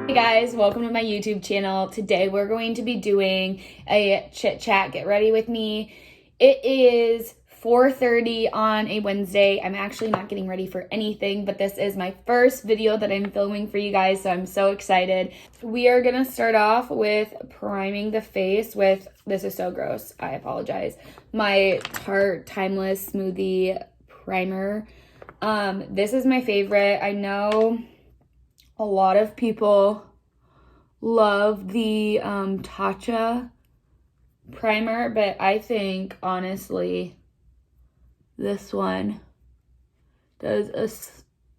Hey guys, welcome to my YouTube channel. Today we're going to be doing a chit chat. Get ready with me. It is 4:30 on a Wednesday. I'm actually not getting ready for anything, but this is my first video that I'm filming for you guys, so I'm so excited. We are gonna start off with priming the face with, this is so gross, I apologize, my Tarte Timeless Smoothie Primer. This is my favorite. I know a lot of people love the Tatcha primer, but I think, honestly, this one does a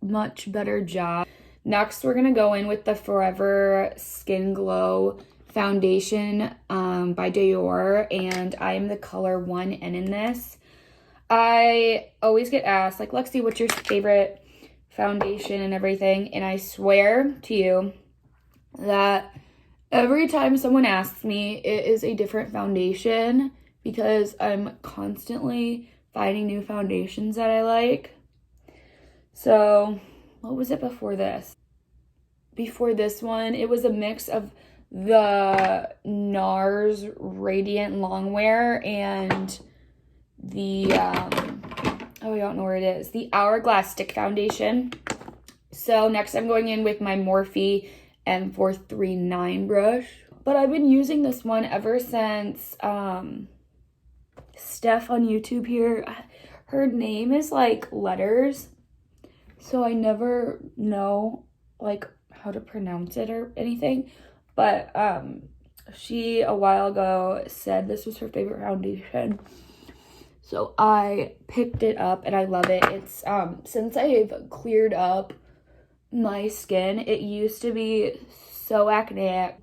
much better job. Next, we're going to go in with the Forever Skin Glow Foundation by Dior, and I am the color 1N in this. I always get asked, like, Lexi, what's your favorite foundation and everything? And I swear to you that every time someone asks me, it is a different foundation because I'm constantly finding new foundations that I like. So, what was it before this? Before this one, it was a mix of the Nars Radiant Longwear and the, oh, I don't know where it is, the Hourglass Stick Foundation. So next I'm going in with my Morphe M439 brush. But I've been using this one ever since Steph on YouTube here, her name is like letters, so I never know like how to pronounce it or anything, but she a while ago said this was her favorite foundation. So I picked it up and I love it. It's, since I've cleared up my skin, it used to be so acneic.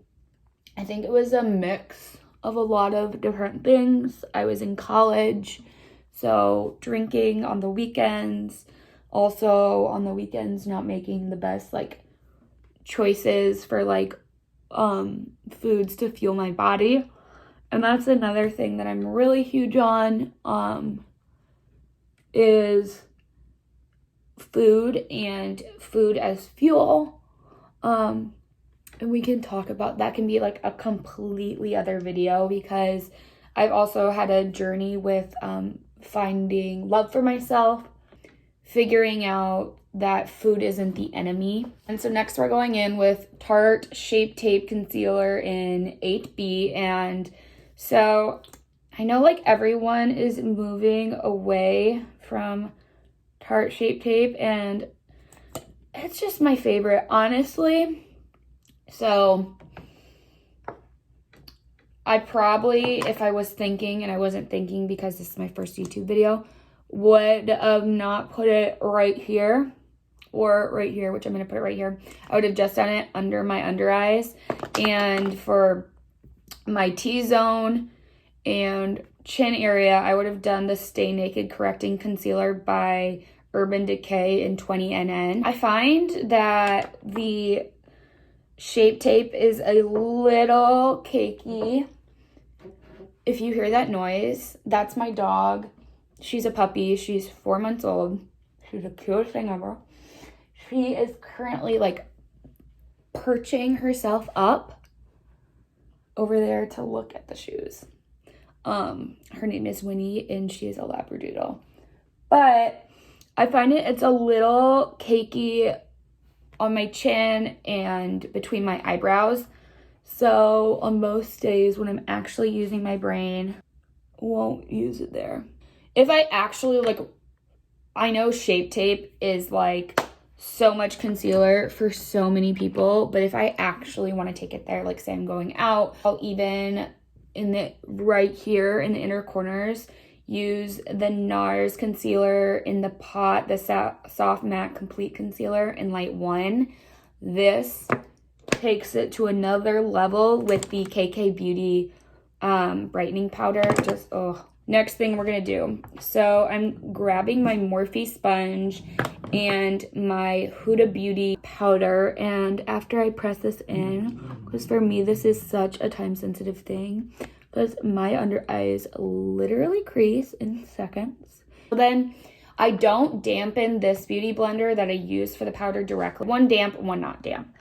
I think it was a mix of a lot of different things. I was in college, so drinking on the weekends, also on the weekends not making the best like choices for like foods to fuel my body. And that's another thing that I'm really huge on, is food and food as fuel. And we can talk about that, can be like a completely other video, because I've also had a journey with finding love for myself, figuring out that food isn't the enemy. And so next we're going in with Tarte Shape Tape Concealer in 8B, and so I know like everyone is moving away from Tarte Shape Tape, and it's just my favorite, honestly. So I probably, if I was thinking, and I wasn't thinking because this is my first YouTube video, would not put it right here or right here, which I'm going to put it right here. I would have just done it under my under eyes, and for my T-zone and chin area, I would have done the Stay Naked Correcting Concealer by Urban Decay in 20NN. I find that the Shape Tape is a little cakey. If you hear that noise, that's my dog. She's a puppy. She's 4 months old. She's the cutest thing ever. She is currently like perching herself up over there to look at the shoes. Her name is Winnie, and she is a Labradoodle. But I find it's a little cakey on my chin and between my eyebrows. So on most days when I'm actually using my brain, won't use it there. If I actually like, I know Shape Tape is like so much concealer for so many people, but if I actually want to take it there, like say I'm going out, I'll even in the right here in the inner corners use the Nars Concealer in the pot, the Soft Matte Complete Concealer in Light 1. This takes it to another level with the KK Beauty brightening powder. Just, oh. Next thing we're going to do. So I'm grabbing my Morphe sponge and my Huda Beauty powder. And after I press this in, because for me this is such a time-sensitive thing, because my under eyes literally crease in seconds. Then I don't dampen this beauty blender that I use for the powder directly. One damp, one not damp.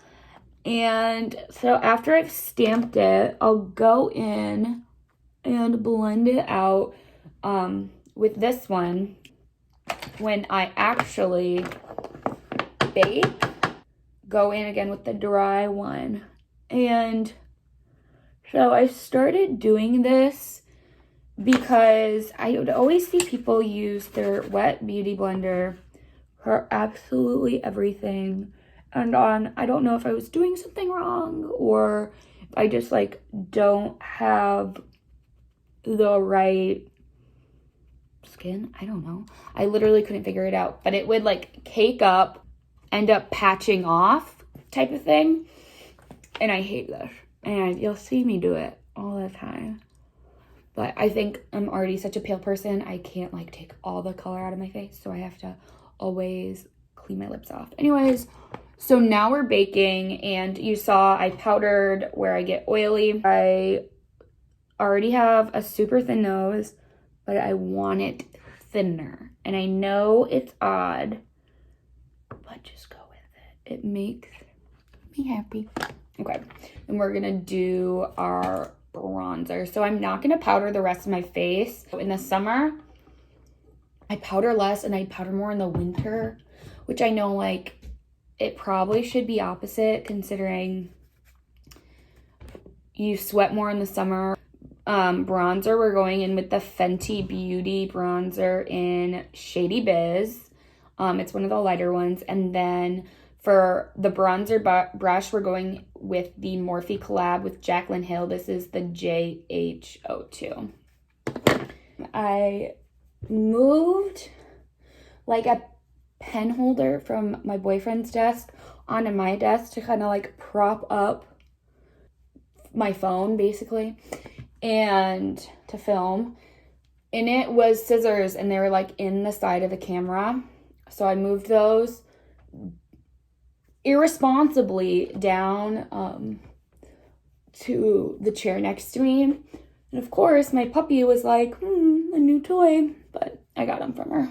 And so after I've stamped it, I'll go in and blend it out with this one. When I actually bake, go in again with the dry one. And so I started doing this because I would always see people use their wet beauty blender for absolutely everything. And I don't know if I was doing something wrong or if I just like don't have the right skin. I don't know. I literally couldn't figure it out, but it would like cake up, end up patching off type of thing. And I hate this. And you'll see me do it all the time. But I think I'm already such a pale person. I can't like take all the color out of my face. So I have to always clean my lips off. Anyways, so now we're baking, and you saw I powdered where I get oily. I already have a super thin nose, but I want it thinner. And I know it's odd, but just go with it. It makes me happy. Okay, and we're gonna do our bronzer. So I'm not gonna powder the rest of my face. In the summer, I powder less and I powder more in the winter, which I know like it probably should be opposite considering you sweat more in the summer. Bronzer, we're going in with the Fenty Beauty bronzer in Shady Biz. It's one of the lighter ones. And then for the bronzer brush, we're going with the Morphe collab with Jaclyn Hill. This is the JH02. I moved like a pen holder from my boyfriend's desk onto my desk to kind of like prop up my phone basically and to film. And it was scissors and they were like in the side of the camera. So I moved those irresponsibly down to the chair next to me. And of course my puppy was like, a new toy, but I got him from her.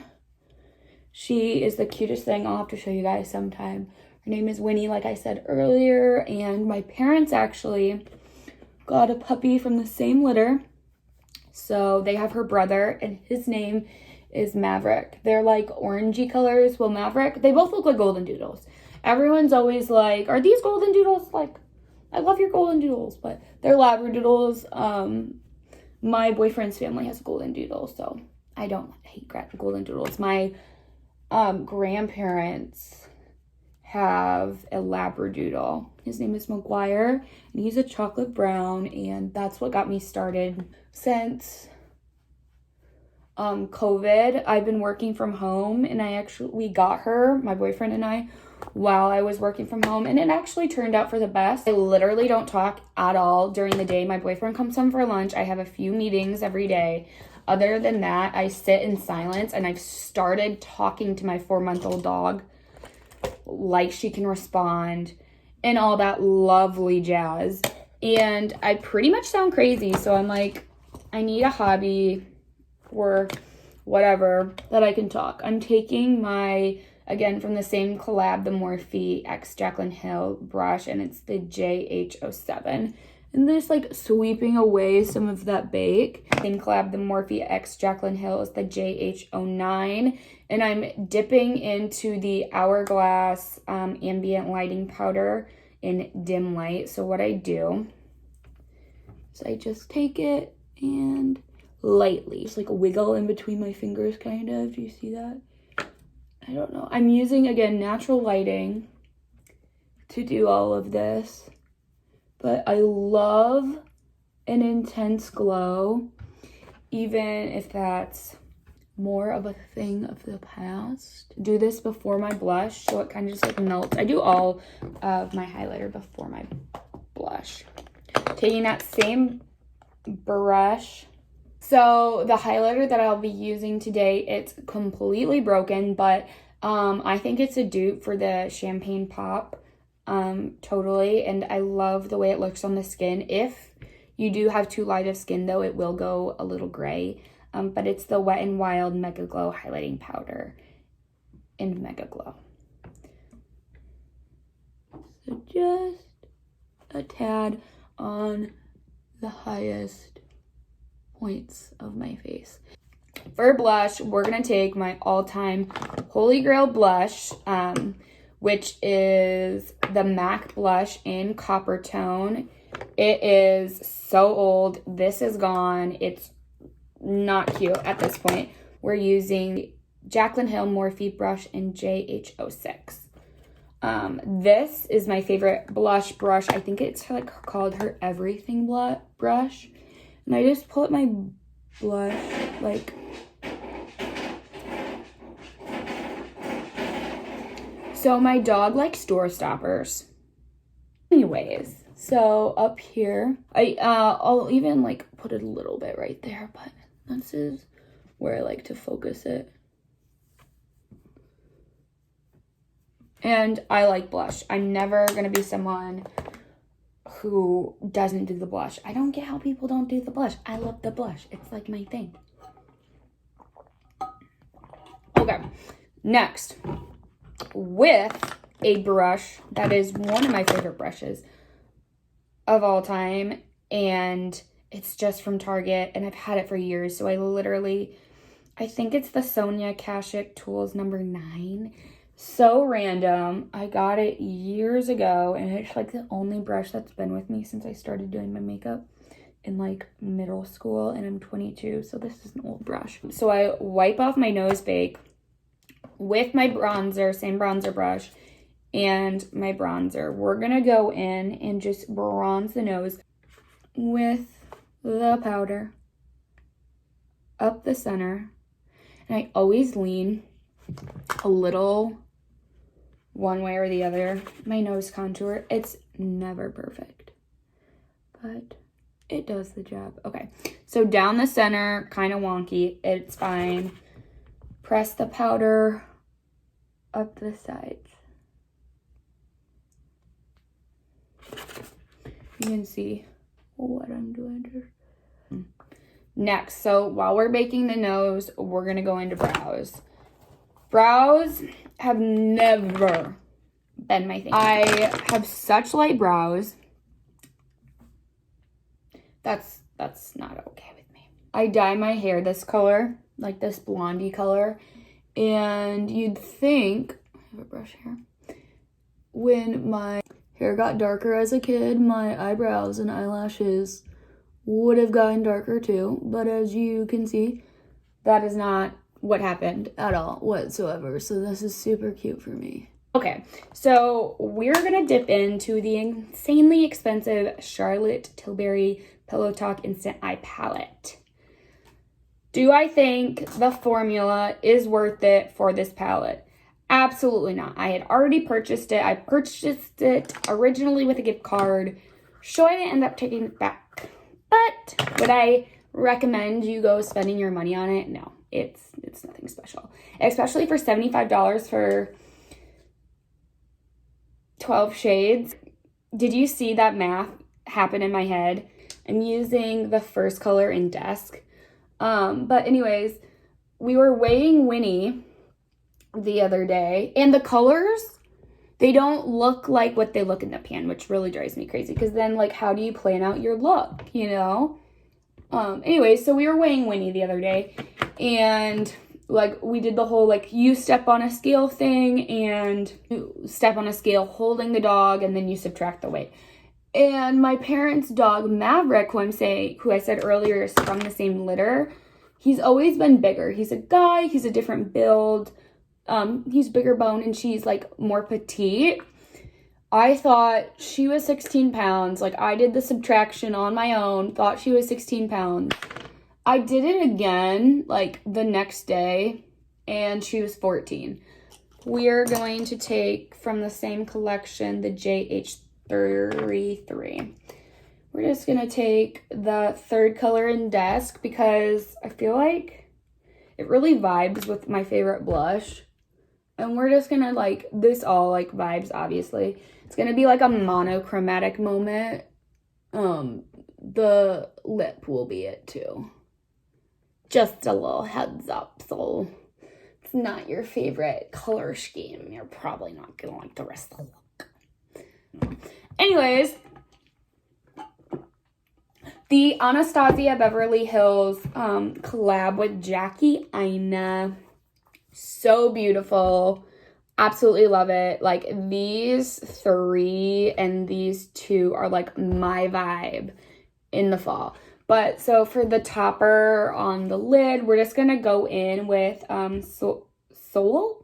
She is the cutest thing. I'll have to show you guys sometime. Her name is Winnie, like I said earlier. And my parents actually got a puppy from the same litter. So they have her brother, and his name is Maverick. They're like orangey colors. Well, Maverick, they both look like golden doodles. Everyone's always like, are these golden doodles? Like, I love your golden doodles, but they're labradoodles. My boyfriend's family has a golden doodle, so I don't hate golden doodles. My grandparents have a labradoodle. His name is McGuire, and he's a chocolate brown, and that's what got me started. Since COVID, I've been working from home, and we got her, my boyfriend and I, while I was working from home, and it actually turned out for the best. I literally don't talk at all during the day. My boyfriend comes home for lunch. I have a few meetings every day. Other than that, I sit in silence, and I've started talking to my 4-month-old dog like she can respond and all that lovely jazz. And I pretty much sound crazy, so I'm like, I need a hobby or whatever that I can talk. I'm taking my, again, from the same collab, the Morphe X Jaclyn Hill brush, and it's the JH07. And just like sweeping away some of that bake. Same collab, the Morphe X Jaclyn Hill is the JH09. And I'm dipping into the Hourglass Ambient lighting powder in dim light. So what I do is I just take it and lightly, just like wiggle in between my fingers kind of. Do you see that? I don't know. I'm using, again, natural lighting to do all of this. But I love an intense glow, even if that's more of a thing of the past. Do this before my blush, so it kind of just like melts. I do all of my highlighter before my blush. Taking that same brush. So the highlighter that I'll be using today, it's completely broken, but I think it's a dupe for the Champagne Pop. Totally, and I love the way it looks on the skin. If you do have too light of skin though, it will go a little gray, but it's the Wet n Wild Mega Glow highlighting powder in Mega Glow. So just a tad on the highest points of my face. For blush, we're going to take my all-time Holy Grail blush, which is the MAC blush in Copper Tone. It is so old. This is gone. It's not cute at this point. We're using Jaclyn Hill Morphe brush in JH06. This is my favorite blush brush. I think it's like called her Everything brush. And I just put my blush like... So my dog likes door stoppers. Anyways, so up here, I'll even like put it a little bit right there, but this is where I like to focus it. And I like blush. I'm never gonna be someone who doesn't do the blush. I don't get how people don't do the blush. I love the blush. It's like my thing. Okay, next, with a brush that is one of my favorite brushes of all time, and it's just from Target, and I've had it for years, so I think it's the Sonia Kashuk Tools number 9. So random. I got it years ago, and it's like the only brush that's been with me since I started doing my makeup in like middle school, and I'm 22, so this is an old brush. So I wipe off my nose bake with my bronzer, same bronzer brush, and my bronzer. We're gonna go in and just bronze the nose with the powder up the center. And I always lean a little one way or the other. My nose contour, it's never perfect, but it does the job. Okay, so down the center, kind of wonky, it's fine. Press the powder up the sides. You can see what I'm doing here. Next, so while we're baking the nose, we're gonna go into brows. Brows have never been my thing. I have such light brows. That's not okay with me. I dye my hair this color, like this blondie color, and you'd think, I have a brush here, when my hair got darker as a kid, my eyebrows and eyelashes would have gotten darker too, but as you can see, that is not what happened at all whatsoever, so this is super cute for me. Okay, so we're gonna dip into the insanely expensive Charlotte Tilbury Pillow Talk Instant Eye Palette. Do I think the formula is worth it for this palette? Absolutely not. I had already purchased it. I purchased it originally with a gift card, so I didn't end up taking it back. But would I recommend you go spending your money on it? No, it's nothing special. Especially for $75 for 12 shades. Did you see that math happen in my head? I'm using the first color in Desk. But anyways, we were weighing Winnie the other day, and the colors, they don't look like what they look in the pan, which really drives me crazy, because then, like, how do you plan out your look, you know? Anyways, so we were weighing Winnie the other day, and, like, we did the whole, like, you step on a scale thing, and you step on a scale holding the dog, and then you subtract the weight. And my parents' dog, Maverick, who I said earlier is from the same litter, he's always been bigger. He's a guy, he's a different build, he's bigger bone, and she's, like, more petite. I thought she was 16 pounds. Like, I did the subtraction on my own, thought she was 16 pounds. I did it again, like, the next day, and she was 14. We're going to take from the same collection, the JH33. We're just going to take the third color in Desk because I feel like it really vibes with my favorite blush. And we're just going to, like, this all, like, vibes, obviously. It's going to be, like, a monochromatic moment. The lip will be it, too. Just a little heads up, so it's not your favorite color scheme. You're probably not going to like the rest of the look. Anyways, The Anastasia Beverly Hills collab with Jackie Aina. So beautiful. Absolutely love it. Like, these 3 and these 2 are like my vibe in the fall. But so for the topper on the lid, we're just gonna go in with Soleil.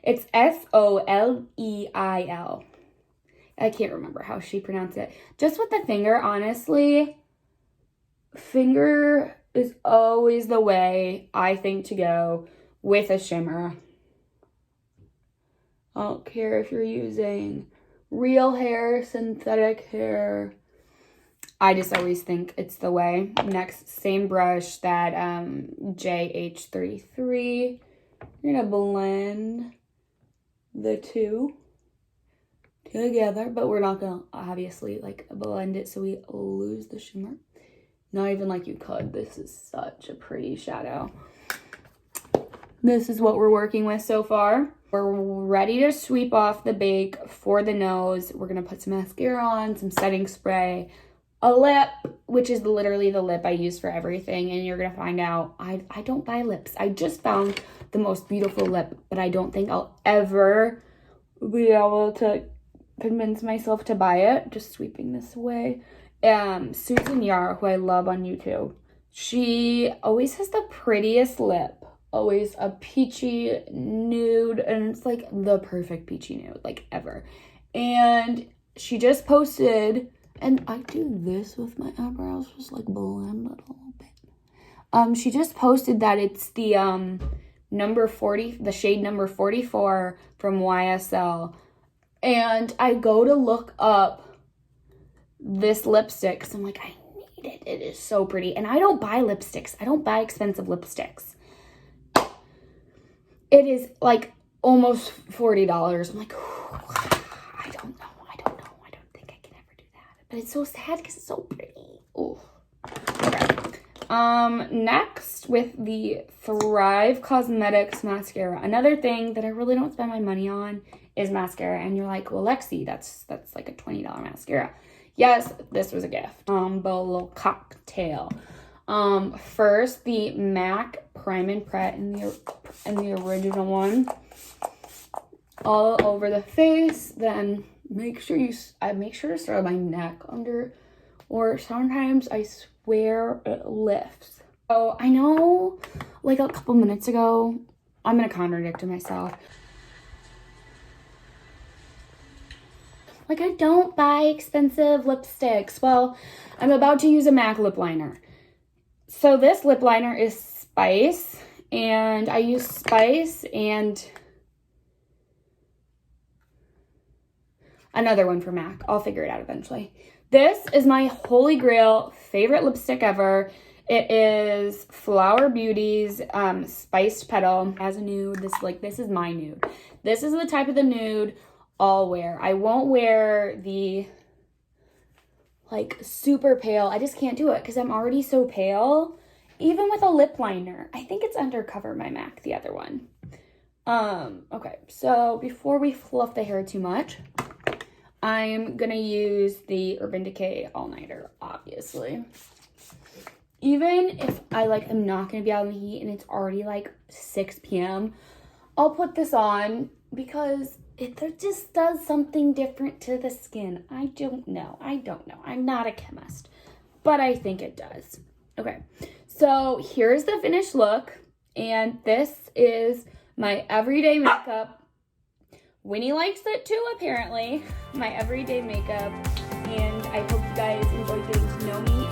It's Soleil. I can't remember how she pronounced it. Just with the finger, honestly, finger is always the way I think to go with a shimmer. I don't care if you're using real hair, synthetic hair. I just always think it's the way. Next, same brush, that JH33. You're gonna blend the 2 together, but we're not gonna obviously like blend it so we lose the shimmer. Not even like you could. This is such a pretty shadow. This is what we're working with so far. We're ready to sweep off the bake for the nose. We're gonna put some mascara on, some setting spray, a lip, which is literally the lip I use for everything, and you're gonna find out I don't buy lips. I just found the most beautiful lip, but I don't think I'll ever be able to convince myself to buy it. Just sweeping this away. Susan Yar, who I love on YouTube, she always has the prettiest lip. Always a peachy nude, and it's like the perfect peachy nude, like ever. And she just posted, and I do this with my eyebrows, just like blend it a little bit. She just posted that it's the number 40, the shade number 44 from YSL. And I go to look up this lipstick because I'm like, I need it. It is so pretty. And I don't buy lipsticks. I don't buy expensive lipsticks. It is like almost $40. I'm like, I don't know. I don't think I can ever do that. But it's so sad because it's so pretty. Oh. Okay. Next, with the Thrive Cosmetics mascara. Another thing that I really don't spend my money on is mascara. And you're like, well, Lexi, that's like a $20 mascara. Yes, this was a gift. Little cocktail. First, the MAC Prime and Pret in the original one, all over the face. Then make sure to start on my neck under, or sometimes I swear it lifts. So I know, like a couple minutes ago, I'm gonna contradict myself. Like, I don't buy expensive lipsticks. Well, I'm about to use a MAC lip liner. So this lip liner is Spice, and I use Spice and another one for MAC. I'll figure it out eventually. This is my holy grail favorite lipstick ever. It is Flower Beauty's Spiced Petal as a nude. This is my nude. This is the type of the nude I'll wear. I won't wear the like super pale. I just can't do it because I'm already so pale. Even with a lip liner. I think it's Undercover by MAC, the other one. Okay, so before we fluff the hair too much, I'm gonna use the Urban Decay All Nighter, obviously. Even if I am not gonna be out in the heat and it's already like 6 p.m., I'll put this on because it just does something different to the skin. I don't know. I'm not a chemist, but I think it does. Okay, so here's the finished look, and this is my everyday makeup. Winnie likes it too, apparently. My everyday makeup, and I hope you guys enjoyed getting to know me